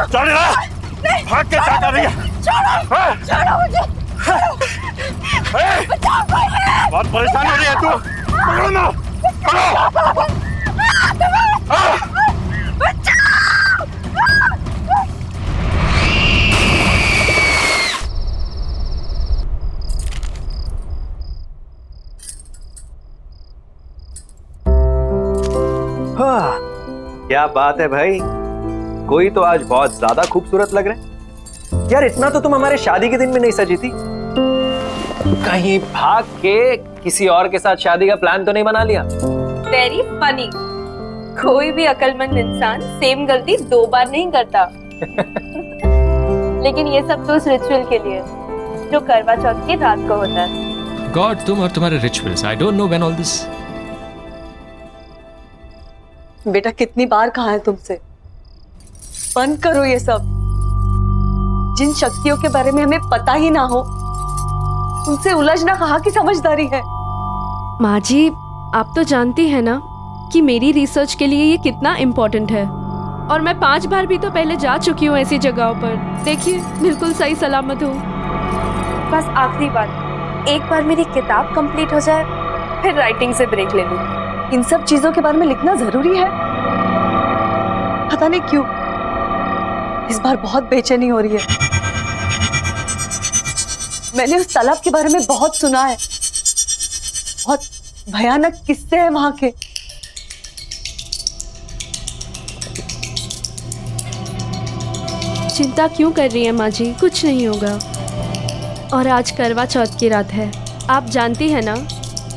चल रहा भाग के क्या कर रही है? छोड़ो मुझे। बहुत परेशान हो रही है तू। पकड़ो ना, पकड़ो। क्या बात है भाई, कोई तो आज बहुत ज्यादा खूबसूरत लग रहे हैं यार। इतना तो तुम हमारे शादी के दिन में नहीं सजी थी। कहीं भाग के किसी और के साथ शादी का प्लान तो नहीं बना लिया? Very funny. कोई भी अक्लमंद इंसान सेम गलती 2 बार नहीं करता। लेकिन ये सब तो उस रिचुअल के लिए जो करवा चौथ की रात को होता है। गॉड, तुम और तुम्हारे rituals, I don't know when all this. बेटा कितनी बार कहा है तुमसे, बंद करो ये सब। जिन शक्तियों के बारे में हमें पता ही ना हो उनसे उलझना कहाँ की समझदारी है। माँ जी, आप तो जानती हैं ना कि मेरी रिसर्च के लिए ये कितना इम्पोर्टेंट है। और मैं 5 बार भी तो पहले जा चुकी हूँ ऐसी जगहों पर। देखिए, बिल्कुल सही सलामत हूँ। बस आखिरी बार, एक बार मेरी किताब कंप्लीट हो जाए फिर राइटिंग से ब्रेक ले लूँ। इन सब चीजों के बारे में लिखना जरूरी है? पता नहीं क्यों इस बार बहुत बेचैनी हो रही है। मैंने उस तालाब के बारे में बहुत सुना है, बहुत भयानक किस्से हैं वहां के। चिंता क्यों कर रही है माँ जी, कुछ नहीं होगा। और आज करवा चौथ की रात है, आप जानती हैं ना।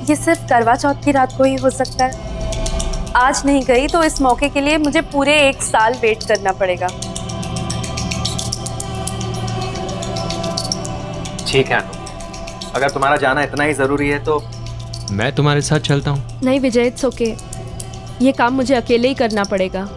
ये सिर्फ करवा चौथ की रात को ही हो सकता है। आज नहीं गई तो इस मौके के लिए मुझे पूरे 1 साल वेट करना पड़ेगा। ठीक है, अगर तुम्हारा जाना इतना ही जरूरी है तो मैं तुम्हारे साथ चलता हूँ। नहीं विजय, इट्स ओके। ये काम मुझे अकेले ही करना पड़ेगा।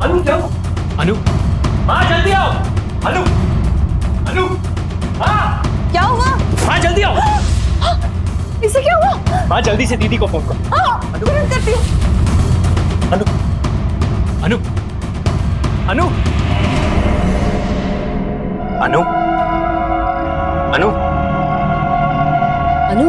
अनु क्या? अनु माँ जल्दी आओ। अनु अनु माँ क्या हुआ? माँ जल्दी आओ। इसे क्या हुआ? माँ जल्दी से दीदी को फोन करो। हाँ, तुरंत करती हूँ। अनु अनु अनु अनु अनु अनु,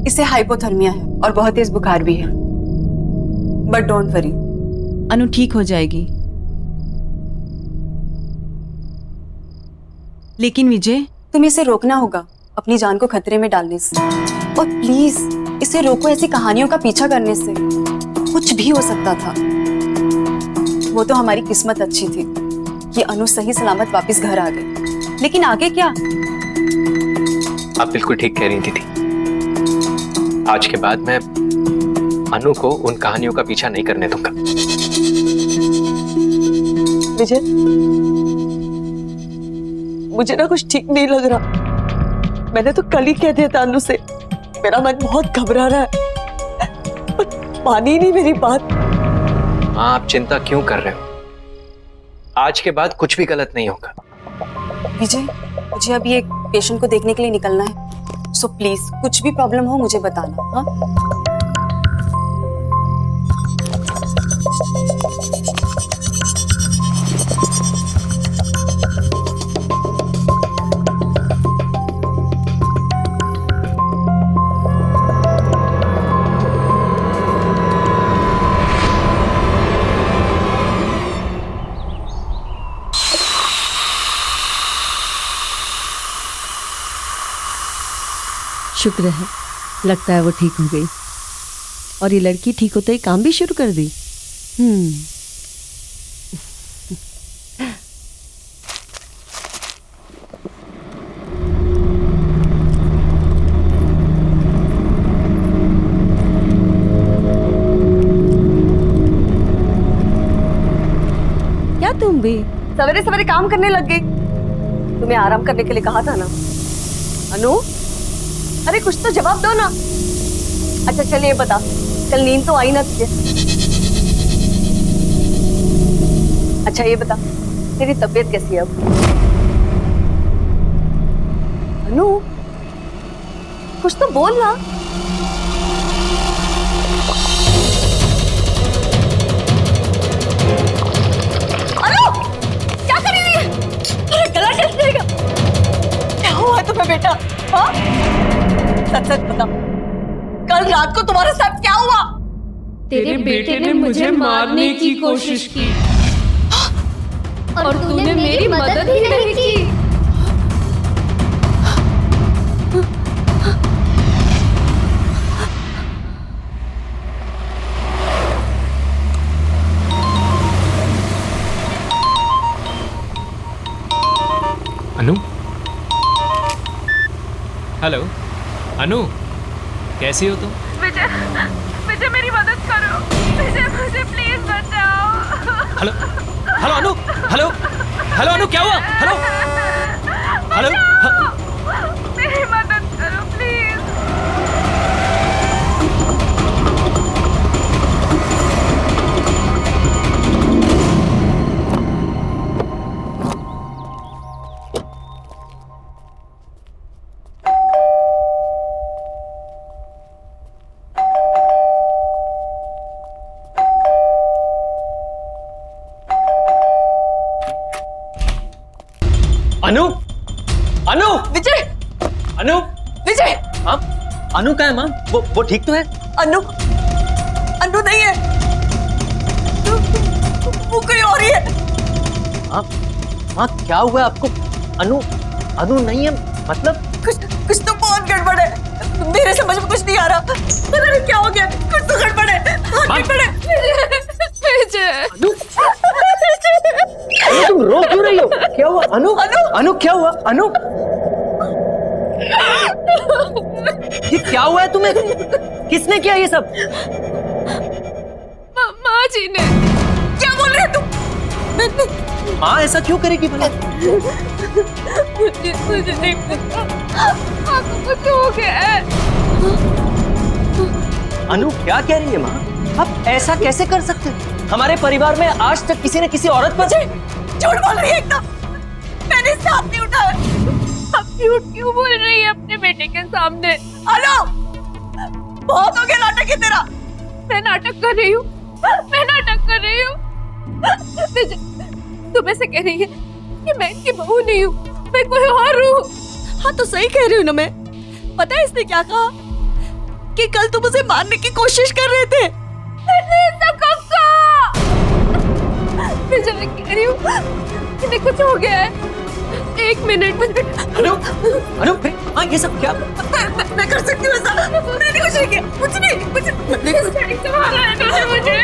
इसे हाइपोथर्मिया है और बहुत तेज बुखार भी है, बट डोंट वरी, अनु ठीक हो जाएगी। लेकिन विजय, तुम्हें इसे रोकना होगा अपनी जान को खतरे में डालने से, और प्लीज इसे रोको ऐसी कहानियों का पीछा करने से। कुछ भी हो सकता था। वो तो हमारी किस्मत अच्छी थी कि अनु सही सलामत वापस घर आ गई, लेकिन आगे क्या? आप बिल्कुल ठीक कह रही थी। आज के बाद मैं अनु को उन कहानियों का पीछा नहीं करने दूंगा। विजय, मुझे ना कुछ ठीक नहीं लग रहा। मैंने तो कल ही कह दिया था अनु से, मेरा मन बहुत घबरा रहा है, पर मानी नहीं मेरी बात। माँ आप चिंता क्यों कर रहे हो? आज के बाद कुछ भी गलत नहीं होगा। विजय, मुझे अभी एक पेशेंट को देखने के लिए निकलना है, सो प्लीज कुछ भी प्रॉब्लम हो मुझे बताना। हाँ, शुक्र है, लगता है वो ठीक हो गई। और ये लड़की ठीक होते ही काम भी शुरू कर दी। क्या तुम भी सवेरे सवेरे काम करने लग गई? तुम्हें आराम करने के लिए कहा था ना। अनु, अरे कुछ तो जवाब दो ना। अच्छा चलिए बता, कल नींद तो आई ना तुझे? अच्छा ये बता, तेरी तबीयत कैसी है अब? अनु, कुछ तो बोल ना। अनु, क्या कर रही है? अरे गला कैसे जाएगा? क्या हुआ तुम्हें बेटा? हाँ? सच सच बता, कल रात को तुम्हारे साथ क्या हुआ? तेरे बेटे ने मुझे मारने की कोशिश की और तूने मेरी मदद ही नहीं की। अनु हेलो अनु, कैसी हो तुम? विजय, विजय मेरी मदद करो। विजय मुझे प्लीज बचाओ। हेलो हेलो अनु, हेलो हेलो अनु, क्या हुआ? हेलो हेलो मेरी मदद करो प्लीज। अनु अनु विजय, अनु विजय, हाँ अनु का है माँ? वो ठीक तो है? अनु, अनु नहीं है, वो कोई और ही है। माँ क्या हुआ आपको? अनु अनु नहीं है मतलब? कुछ तो बहुत गड़बड़ है। मेरे समझ में कुछ नहीं आ रहा, पता नहीं क्या हो गया, कुछ तो गड़बड़ है, गड़बड़ है। तुम रो क्यों रही हो? क्या हुआ अनु? अनु क्या हुआ अनु? ये क्या हुआ है तुम्हें? किसने किया ये सब? माँ जी ने। क्या बोल रहे हैं तुम? माँ ऐसा क्यों करेगी भला? मुझे नहीं पता, आपको कुछ हो गया है। अनु क्या कह रही है माँ? आप ऐसा कैसे कर सकते हो? हमारे परिवार में आज तक किसी ने किसी औरत पर झूठ बोल रही है एकदम, मैंने इससे हाथ नहीं उठाया। आप झूठ क्यों बोल रही है अपने बेटे के सामने? हेलो, बहुत हो गया नाटक है तेरा। मैं नाटक कर रही हूँ, मैं नाटक कर रही हूँ। तुम ऐसे कह रही है कि मैं इनकी बहू नहीं हूँ, मैं कोई और हूँ। हाँ तो सही कह रही हूँ ना मैं। पता है इसने क्या कहा? कि कल तुम उसे मारने की कोशिश कर रहे थे। मैं जब कह रही हूँ इन्हें कुछ हो गया है। एक मिनट। अनु अनु हाँ ये सब क्या? मैं कर सकती हूँ ऐसा? मैंने कुछ नहीं किया, कुछ नहीं। मारा है इन्होंने मुझे,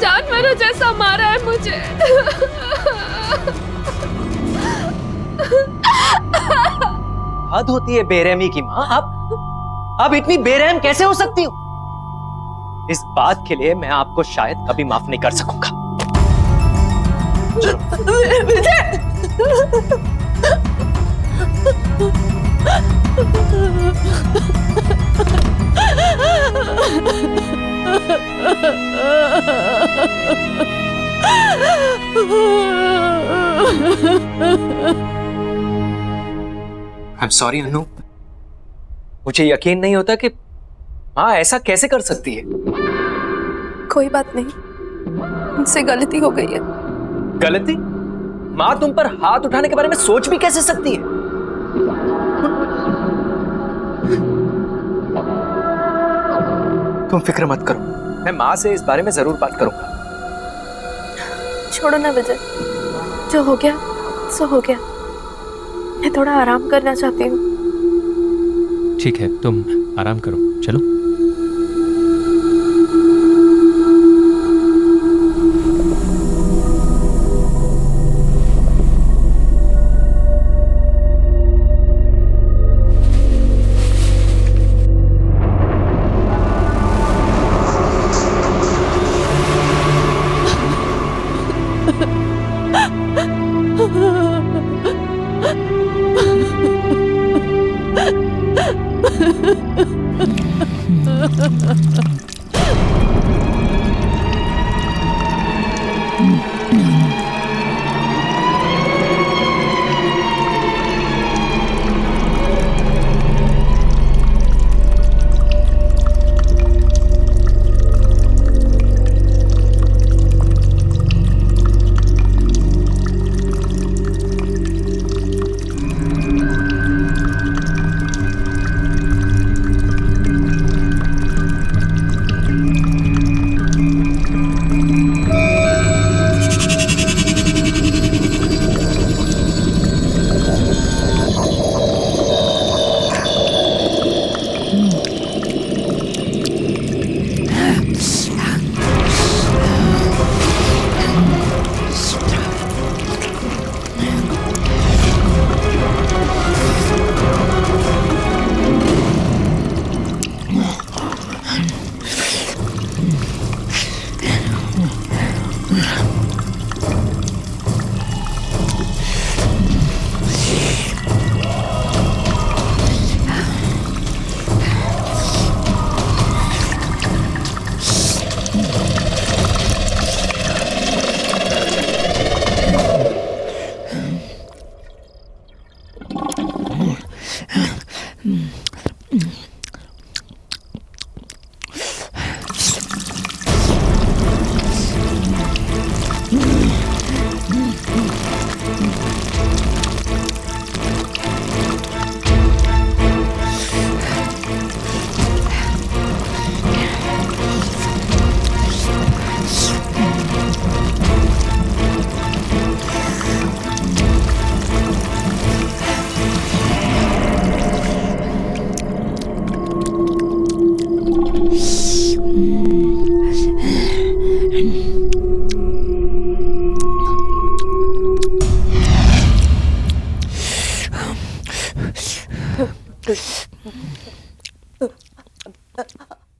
जानवरों जैसा मारा है मुझे। हद होती है बेरहमी की माँ। आप इतनी बेरहम कैसे हो सकती हो? इस बात के लिए मैं आपको शायद कभी माफ नहीं कर सकूंगा। I'm sorry अनु, मुझे यकीन नहीं होता कि माँ ऐसा कैसे कर सकती है। कोई बात नहीं, मुझसे गलती हो गई है। गलती? माँ तुम पर हाथ उठाने के बारे में सोच भी कैसे सकती है? तुम फिक्र मत करो, मैं माँ से इस बारे में जरूर बात करूंगा। छोड़ो ना विजय, जो हो गया सो हो गया। मैं थोड़ा आराम करना चाहती हूँ। ठीक है, तुम आराम करो, चलो।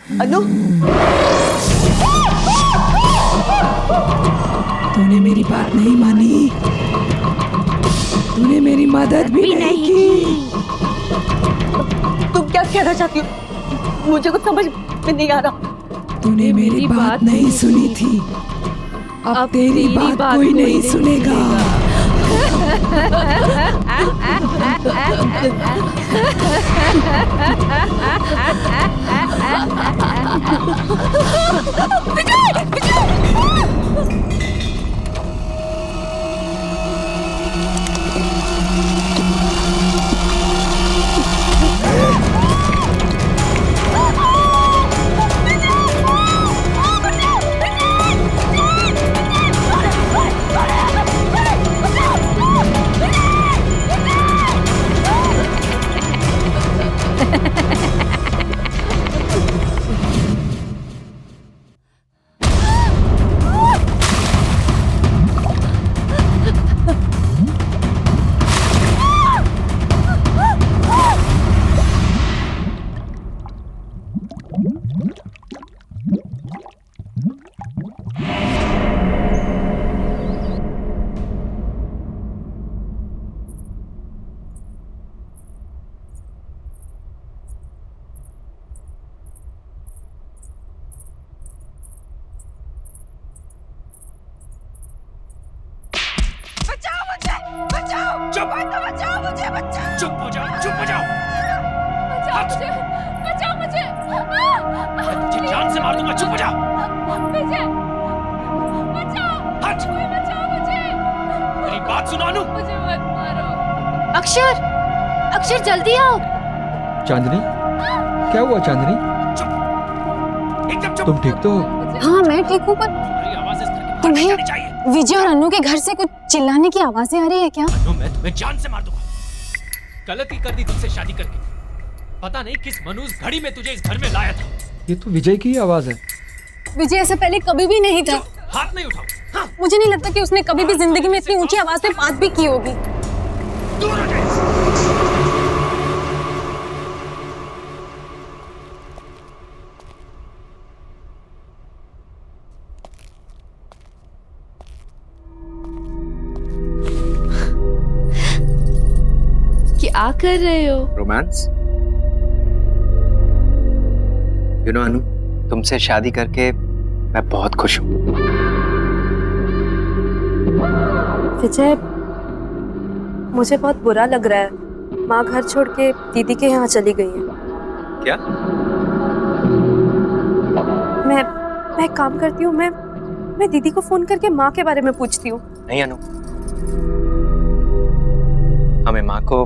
अनु तूने मेरी बात नहीं मानी, तूने मेरी मदद भी नहीं की। तुम क्या कहना चाहती हो? मुझे कुछ समझ में नहीं आ रहा। तूने मेरी बात नहीं सुनी थी, अब तेरी बात कोई नहीं सुनेगा। चुप चुप हो जाओ, चुप हो जाओ। मैं तुझे जान से मार दूंगा, चुप हो जाओ। हट। मेरी बात सुनो अनु। अक्षर, अक्षर जल्दी आओ। चांदनी, क्या हुआ चांदनी? चुप, एकदम चुप। तुम ठीक तो हो? हाँ मैं ठीक हूँ, पर तुम्हारी आवाज इस तरह की तुम्हें नहीं चाहिए। विजय और अनु के घर से कुछ चिल्लाने की आवाजें आ रही है क्या? अनु, मैं तुम्हें जान से मार दूंगा। गलती कर दी तुमसे शादी करके। पता नहीं किस मनूस घड़ी में तुझे इस घर में लाया था। ये तो विजय की ही आवाज है। विजय ऐसे पहले कभी भी नहीं था। हाथ नहीं उठाओ। हाँ, मुझे नहीं लगता कि उसने कभी भी जिंदगी में इतनी ऊंची आवाज में बात भी की होगी। दूर हो जाए। क्या कर रहे हो? रोमांस? यू नो अनु, तुमसे शादी करके मैं बहुत खुश हूँ। विजय, मुझे बहुत बुरा लग रहा है। माँ घर छोड़ के दीदी के यहाँ चली गई है। क्या? मैं एक काम करती हूँ, मैं दीदी को फोन करके माँ के बारे में पूछती हूँ। नहीं अनु, हमें माँ को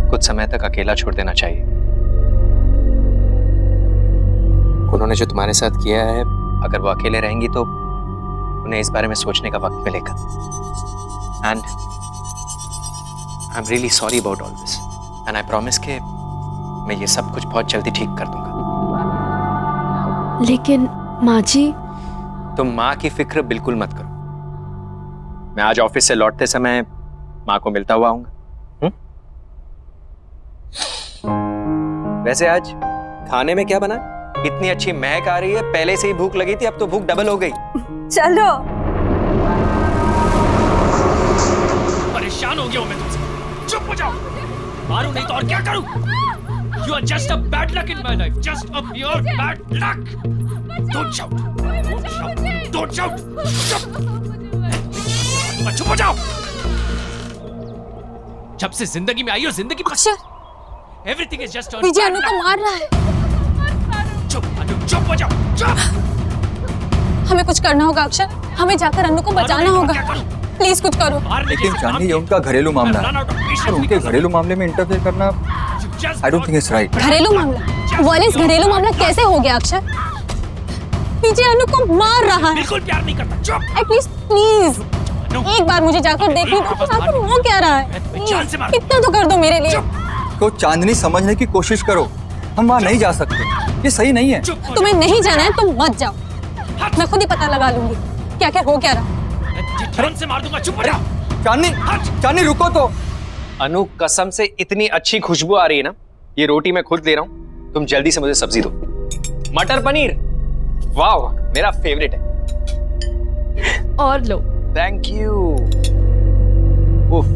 कुछ समय तक अकेला छोड़ देना चाहिए। उन्होंने जो तुम्हारे साथ किया है, अगर वो अकेले रहेंगी तो उन्हें इस बारे में सोचने का वक्त मिलेगा। And I am really sorry about all this, and I promise कि मैं ये सब कुछ बहुत जल्दी ठीक कर दूंगा। लेकिन माँ जी, तुम माँ की फिक्र बिल्कुल मत करो। मैं आज ऑफिस से लौटते समय माँ को मिलता हुआ आऊंगा। वैसे आज खाने में क्या बना? इतनी अच्छी महक आ रही है, पहले से ही भूख लगी थी, अब तो भूख डबल हो गई। चलो। परेशान हो गया हूं मैं तुमसे। चुप हो जाओ। मारूं नहीं तो और क्या करूं? You are just a bad luck in my life. Just a pure bad luck. Don't shout. Don't shout. Don't shout. चुप हो जाओ। जब से जिंदगी में आई हो, जिंदगी अक्षर, Everything is just विजय अनु को मार रहा है। चुप अनु, चुप हो जाओ। चुप। हमें कुछ करना होगा अक्षर, हमें जाकर अनु को बचाना होगा। प्लीज कुछ करो। लेकिन चांदनी, ये उनका घरेलू मामला है और उनके घरेलू मामले में इंटरफेयर करना I don't think it's right. घरेलू मामला? वायलेंस घरेलू मामला कैसे हो गया अक्षर? विजय अनु को मार रहा है। बिल्कुल प्यार नहीं करता। चुप। एटलीस्ट प्लीज एक बार मुझे जाकर देखने दो कि आखिर वो क्या रहा है। इतना तो कर दो मेरे लिए। तो चांदनी, समझने की कोशिश करो, हम वहाँ नहीं जा सकते, ये सही नहीं है। तुम्हें नहीं जाना है तो मत जाओ, मैं खुद ही पता लगा लूंगी क्या क्या हो क्या रहा। जान से मार दूंगा। चुप हो जाओ। चांदनी, चांदनी रुको तो। अनु, कसम से इतनी अच्छी खुशबू आ रही है ना, ये रोटी मैं खुद ले रहा हूँ। तुम जल्दी से मुझे सब्जी दो। मटर पनीर, वाव, मेरा फेवरेट है। और लो। Thank you. उफ।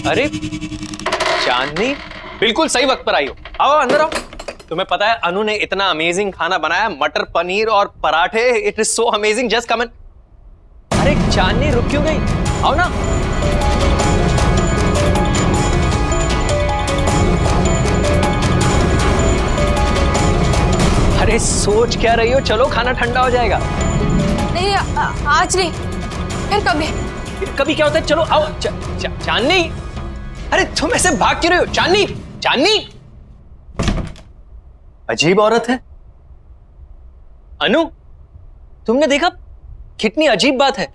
अरे चांदनी, बिल्कुल सही वक्त पर आई हो। आओ अंदर आओ। तुम्हें पता है अनु ने इतना अमेजिंग खाना बनाया, मटर पनीर और पराठे। It is so amazing, just come in. अरे चांदनी रुक क्यों गई? आओ ना। अरे सोच क्या रही हो? चलो खाना ठंडा हो जाएगा। नहीं आज नहीं, फिर कभी। फिर कभी क्या होता है? चलो आओ। चांदनी, अरे तुम ऐसे भाग क्यों रही हो? चांदनी, चांदनी, अजीब औरत है। अनु, तुमने देखा? कितनी अजीब बात है।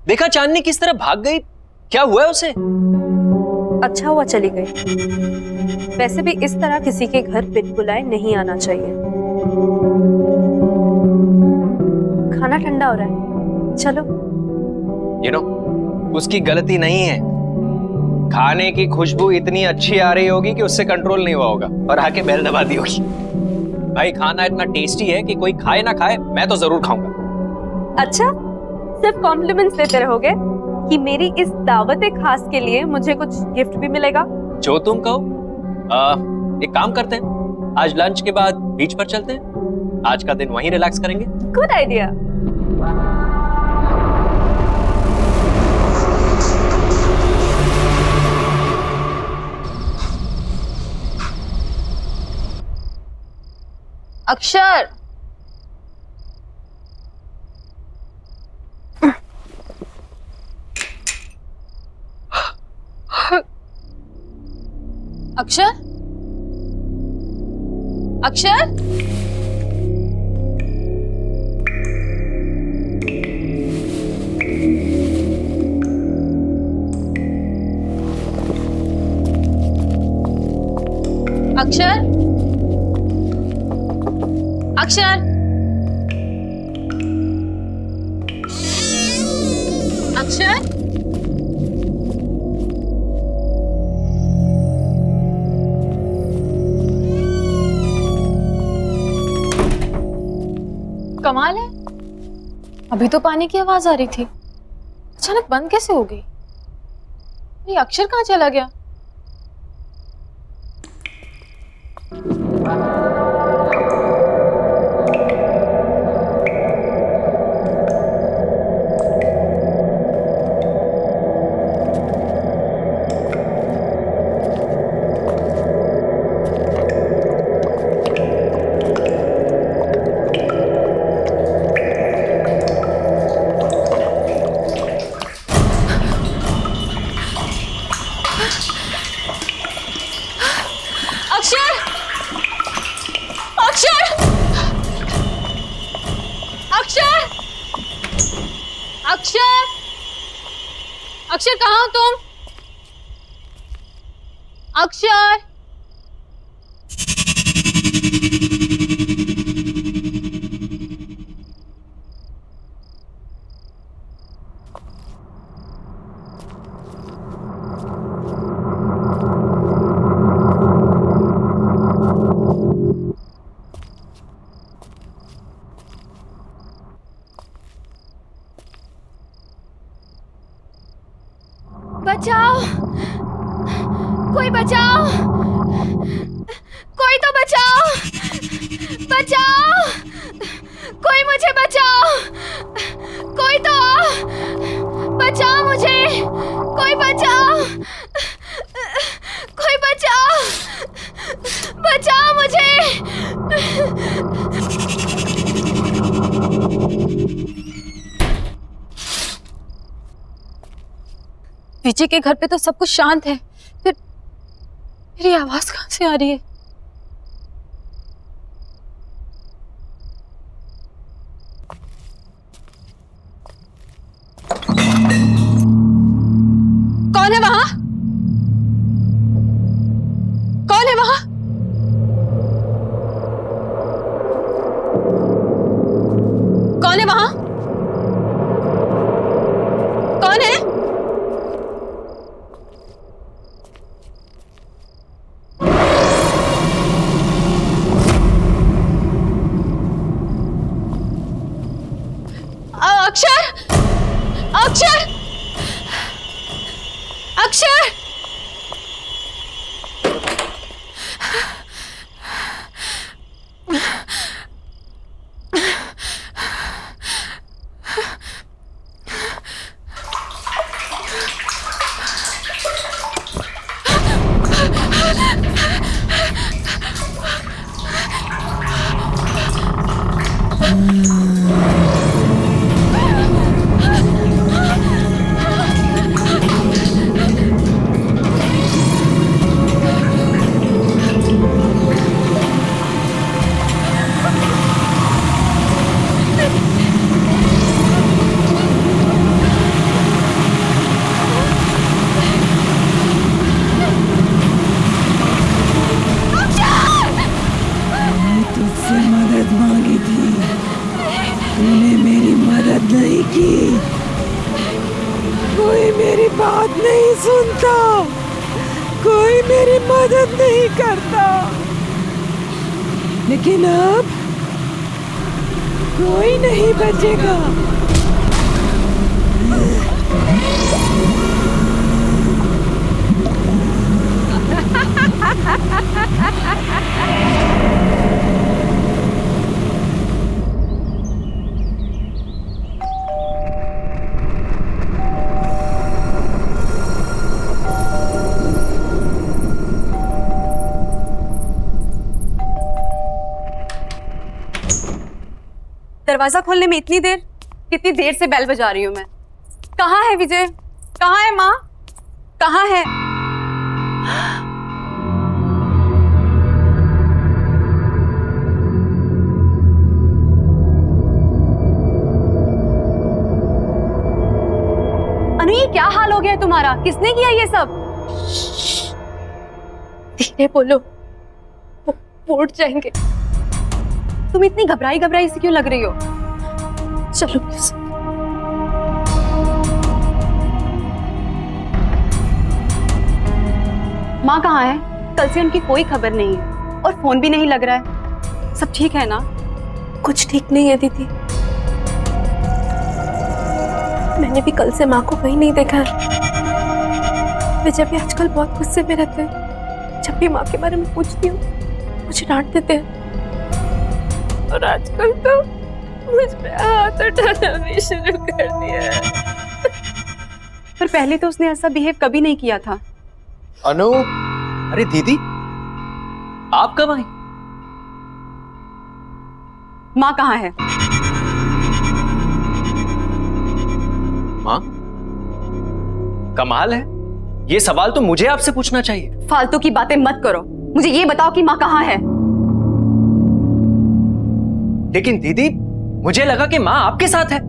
देखा चांदनी किस तरह भाग गई? क्या हुआ है उसे? अच्छा हुआ चली गई। वैसे भी इस तरह किसी के घर बिन बुलाए नहीं आना चाहिए। खाना ठंडा हो रहा है, चलो। You know, उसकी गलती नहीं है। खाने की खुशबू इतनी अच्छी आ रही होगी कि उससे कंट्रोल नहीं हुआ होगा और आके बेल दबा दी होगी। भाई खाना इतना टेस्टी है कि कोई खाए ना खाए, मैं तो जरूर खाऊंगा। अच्छा, सिर्फ कॉम्प्लीमेंट्स देते रहोगे कि मेरी इस दावत खास के लिए मुझे कुछ गिफ्ट भी मिलेगा? जो तुम कहो। एक काम करते हैं, आज लंच के बाद बीच पर चलते हैं। आज का दिन वहीं रिलैक्स करेंगे। Good idea. अक्षर, अक्षर, अक्षर, अक्षर, अक्षर, अक्षर, कमाल है, अभी तो पानी की आवाज आ रही थी, अचानक बंद कैसे हो गई? ये अक्षर कहाँ चला गया? अक्षर कहाँ हो तुम? अक्षर, बचाओ, कोई बचाओ, कोई तो बचाओ, बचाओ, कोई मुझे बचाओ, कोई तो बचाओ मुझे, कोई बचाओ, कोई बचाओ, बचाओ मुझे। विजय के घर पे तो सब कुछ शांत है, फिर मेरी आवाज कहाँ से आ रही है? कौन है वहां? कौन मेरी मदद नहीं करता, लेकिन अब कोई नहीं बचेगा। दरवाजा खोलने में कितनी देर से बेल बजा रही हूँ मैं। कहाँ है विजय? कहाँ है माँ? कहाँ है? अनु, ये क्या हाल हो गया है तुम्हारा? किसने किया ये सब? धीरे बोलो, वो उठ जाएंगे। तुम इतनी घबराई से क्यों लग रही हो? चलो प्लीज। माँ कहाँ है? कल से उनकी कोई खबर नहीं है और फोन भी नहीं लग रहा है। सब ठीक है ना? कुछ ठीक नहीं है दीदी, मैंने भी कल से माँ को कहीं नहीं देखा है। विजय भी आजकल बहुत गुस्से में रहते हैं। जब भी माँ के बारे में पूछती हूँ मुझे डांट देते हैं, और आजकल तो मुझ पे हाथ उठाना भी शुरू कर दिया है। पर पहले तो उसने ऐसा बिहेव कभी नहीं किया था। अनु, अरे दीदी, आप कब आई? माँ कहाँ है? माँ? कमाल है, ये सवाल तो मुझे आपसे पूछना चाहिए। फालतू की बातें मत करो, मुझे ये बताओ कि माँ कहाँ है? लेकिन दीदी, मुझे लगा कि माँ आपके साथ है।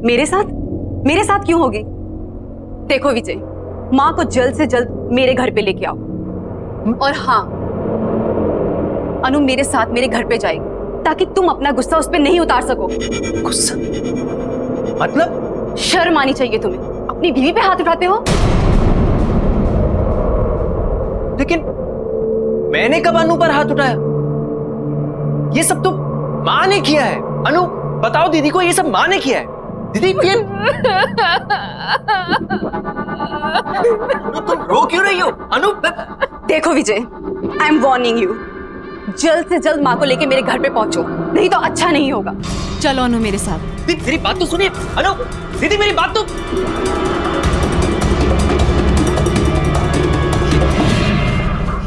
मेरे साथ? मेरे साथ क्यों होगी? देखो विजय, माँ को जल्द से जल्द मेरे घर पे लेके आओ। और हाँ, अनु मेरे साथ मेरे घर पे जाएगी ताकि तुम अपना गुस्सा उस पे नहीं उतार सको। गुस्सा? मतलब? शर्म आनी चाहिए तुम्हें, अपनी बीवी पे हाथ उठाते हो। लेकिन मैंने कब अनु पर हाथ उठाया? ये सब तो माँ ने किया है। अनु, बताओ दीदी को, ये सब माँ ने किया है। दीदी ये तुम रो क्यों रही हो? अनु, देखो विजय, आई एम वार्निंग यू, जल्द से जल्द माँ को लेके मेरे घर पे पहुंचो, नहीं तो अच्छा नहीं होगा। चलो अनु मेरे साथ। दीदी मेरी बात तो सुनिए। अनु, दीदी मेरी बात तो।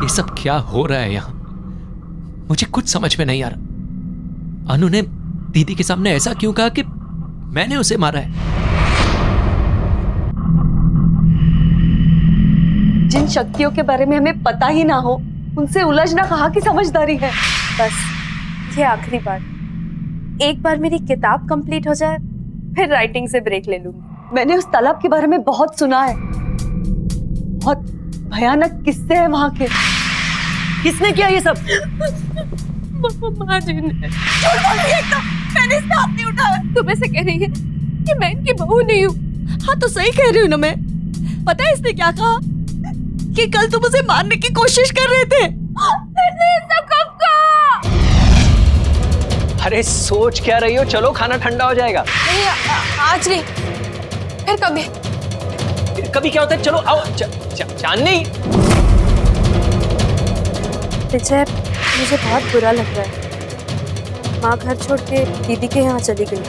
ये सब क्या हो रहा है यहाँ? मुझे कुछ समझ में नहीं आ रहा। अनु ने दीदी के सामने ऐसा क्यों कहा कि मैंने उसे मारा है? जिन शक्तियों के बारे में हमें पता ही ना हो, उनसे उलझना कहाँ की समझदारी है। बस ये आखिरी बार, एक बार मेरी किताब कंप्लीट हो जाए फिर राइटिंग से ब्रेक ले लूंगी। मैंने उस तालाब के बारे में बहुत सुना है, बहुत भयानक किस्से हैं वहां के। किसने किया ये सब? माँ जी ने। मैंने इसका हाथ नहीं उठाया। तुम ऐसे कह रही है कि मैं इनकी बहू नहीं हूँ? हाँ तो सही कह रही हूँ ना मैं। पता है इसने क्या कहा? कि कल तुम उसे मारने की कोशिश कर रहे थे। सब कब का? अरे सोच क्या रही हो? चलो खाना ठंडा हो जाएगा। नहीं, आज नहीं, फिर कभी। फिर कभी क्या होता है? चलो आओ। चांदनी। विजय, मुझे बहुत बुरा लग रहा है। माँ घर छोड़ के दीदी के यहाँ चली गई।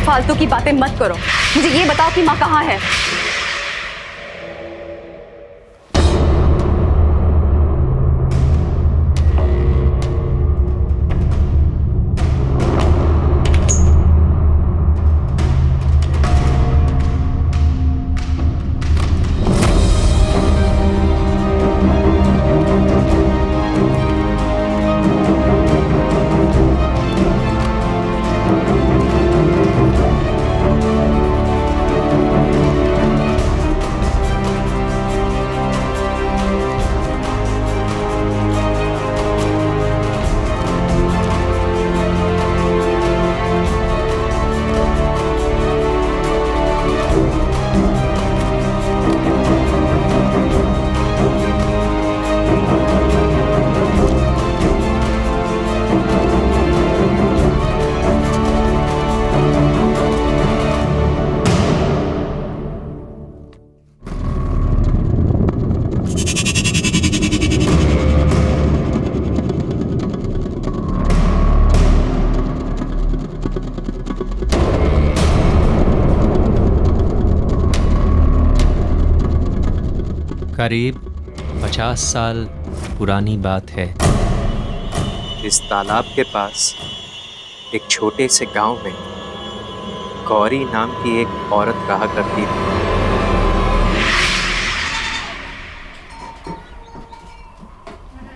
फालतू की बातें मत करो, मुझे ये बताओ कि माँ कहाँ है? करीब 50 साल पुरानी बात है। इस तालाब के पास एक छोटे से गांव में गौरी नाम की एक औरत रहा करती थी।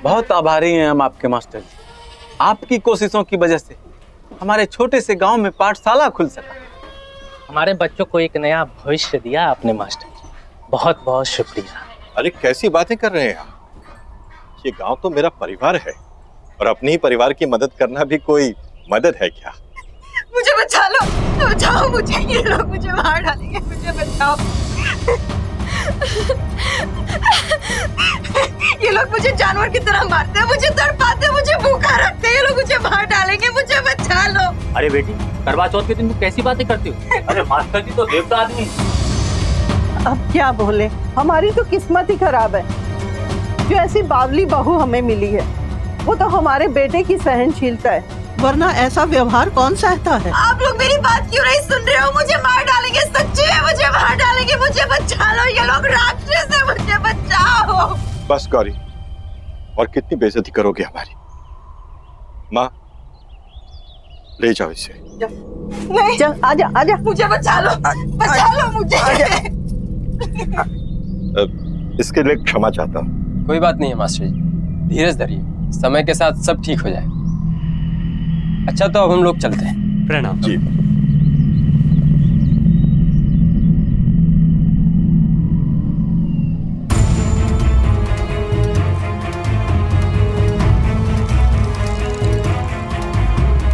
बहुत आभारी हैं हम आपके मास्टर जी। आपकी कोशिशों की वजह से हमारे छोटे से गांव में पाठशाला खुल सका। हमारे बच्चों को एक नया भविष्य दिया आपने मास्टर जी, बहुत बहुत शुक्रिया। अरे कैसी बातें कर रहे हैं आप? ये गांव तो मेरा परिवार है और अपने ही परिवार की मदद करना भी कोई मदद है क्या? मुझे बचा लो, बचाओ मुझे, ये लोग मुझे मार डालेंगे, मुझे बचाओ। ये लोग मुझे जानवर की तरह मारते हैं, मुझे तड़पाते हैं, मुझे भूखा रखते हैं, ये लोग मुझे मार डालेंगे, मुझे बचा लो। अरे बेटी, करवा चौथ के दिन तुम कैसी बातें करती हो? अरे मास्टर जी तो देवता आदमी है। अब क्या बोले, हमारी तो किस्मत ही खराब है जो ऐसी बावली बहू हमें मिली है। वो तो हमारे बेटे की सहनशीलता है, वरना ऐसा व्यवहार कौन सहता है। आप लोग मेरी बात क्यों नहीं सुन रहे हो? मुझे मार डालेंगे, सच्ची है, मुझे मार डालेंगे, मुझे बचा लो, ये लोग राक्षस है, मुझे बचाओ। बस गौरी, और कितनी बेइज्जती करोगे हमारी? माँ, ले जाओ इसे। नहीं, चल आजा आजा, मुझे बचा लो मुझे। इसके लिए क्षमा चाहता हूँ। कोई बात नहीं है मास्टर जी, धीरज धरिए, समय के साथ सब ठीक हो जाए। अच्छा तो अब हम लोग चलते हैं। प्रणाम जी।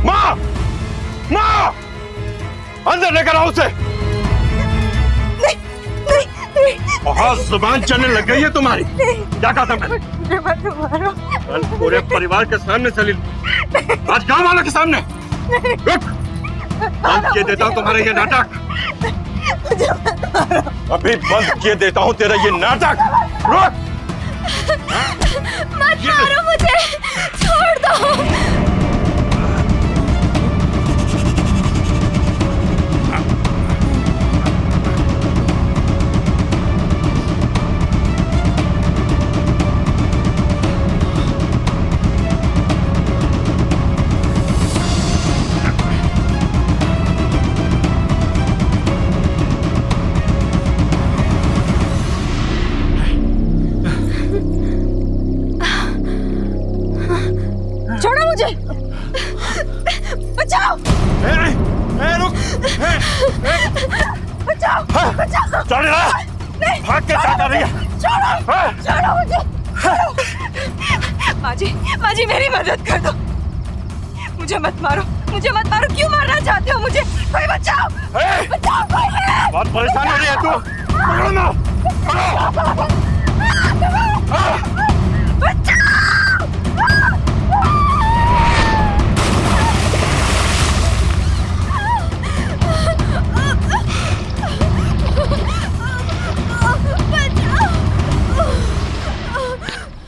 माँ, माँ, अंदर लेकर आओ उसे। बहुत जुबान चलने लग गई है तुम्हारी। क्या कहा था मैंने? मुझे मत मारो। कल पूरे परिवार के सामने सलील, आज गांव वालों के सामने। रुक, बंद किए देता हूँ तुम्हारा ये नाटक। मुझे मत मारो। अभी बंद किए देता हूँ तेरा ये नाटक। रुक, मत मारो मुझे, छोड़ दो। छोड़ो मुझे, बचाओ। रुक, बचाओ, बचाओ। चल रहा, भाग के क्या कर रही है? छोड़ो मुझे। माँ जी मेरी मदद कर दो, मुझे मत मारो, मुझे मत मारो। क्यों मारना चाहते हो मुझे? कोई बचाओ, बचाओ कोई। बहुत परेशान हो रही है तू। पकड़ो ना, पकड़ो।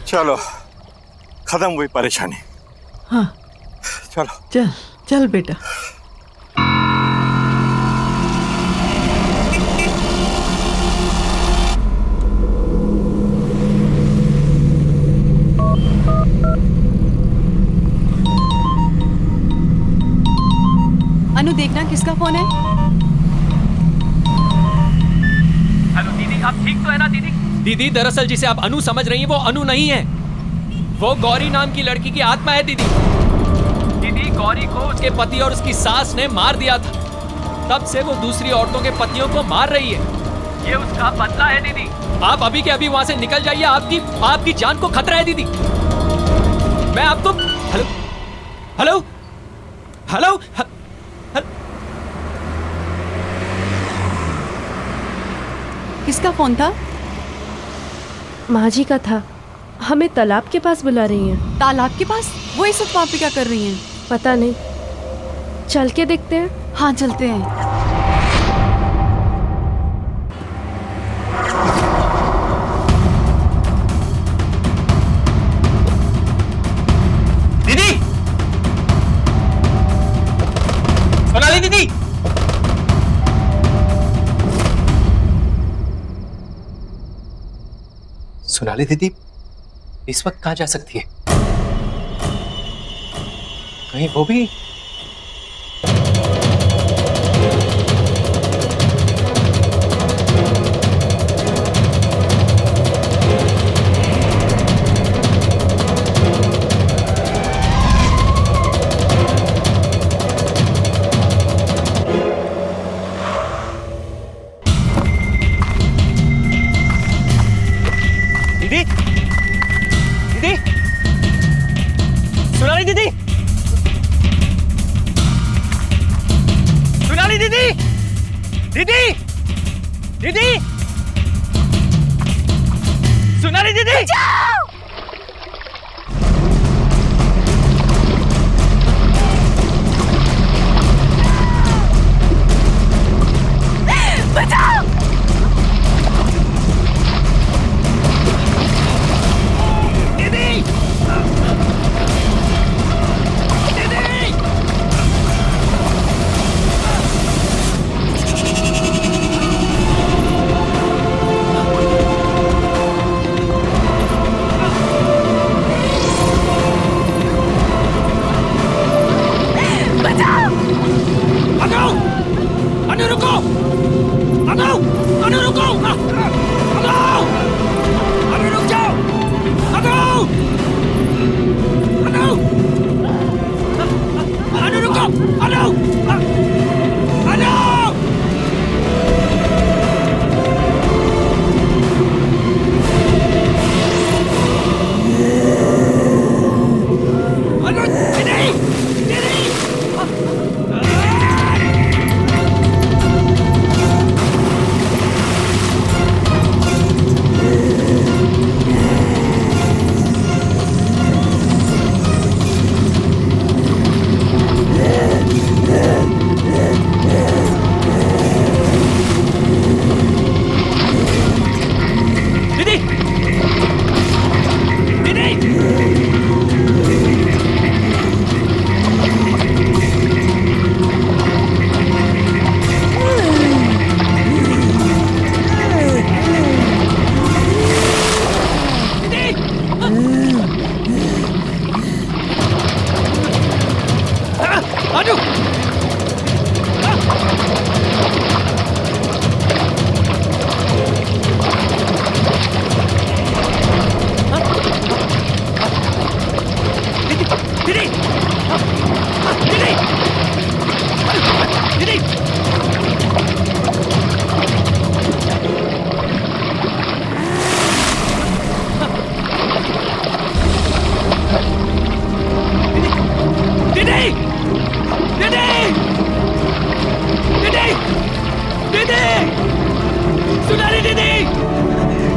चलो, खत्म हुई परेशानी। हाँ, चलो चल चल बेटा। अनु देखना किसका फोन है। हेलो दीदी, आप ठीक तो है ना दीदी? दीदी दरअसल जिसे आप अनु समझ रही हैं वो अनु नहीं है, वो गौरी नाम की लड़की की आत्मा है दीदी। दीदी गौरी को उसके पति और उसकी सास ने मार दिया था, तब से वो दूसरी औरतों के पतियों को मार रही है। ये उसका बदला है दीदी। आप अभी के अभी वहां से निकल जाइए, आपकी जान को खतरा है दीदी। मैं आपको हेलो हेलो हेलो किसका फोन था? माँ जी का था, हमें तालाब के पास बुला रही हैं। तालाब के पास? वो इस वक्त वहाँ पे क्या कर रही हैं? पता नहीं, चल के देखते हैं। हाँ चलते हैं। दीदी, सोनाली दीदी। सोनाली दीदी इस वक्त कहाँ जा सकती है? कहीं वो भी दीदी, दीदी, सोनाली दीदी, सोनाली दीदी, दीदी, दीदी, सोनाली दीदी, बचाओ!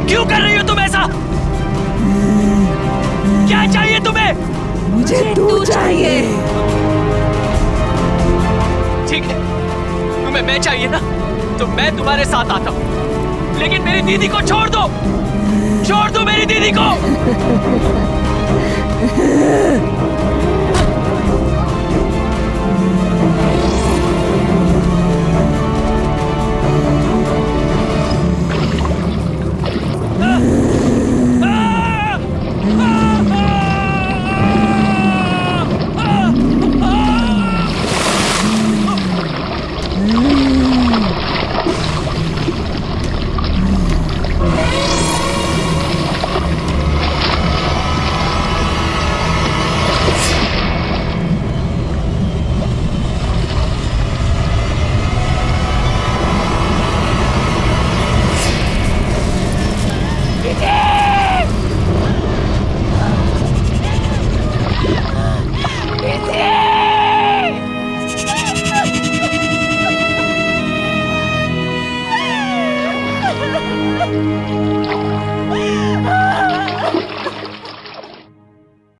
क्यों कर रही हो तुम ऐसा? क्या चाहिए तुम्हें? मुझे तू चाहिए। ठीक है, तुम्हें मैं चाहिए ना, तो मैं तुम्हारे साथ आता हूँ, लेकिन मेरी दीदी को छोड़ दो, छोड़ दो मेरी दीदी को।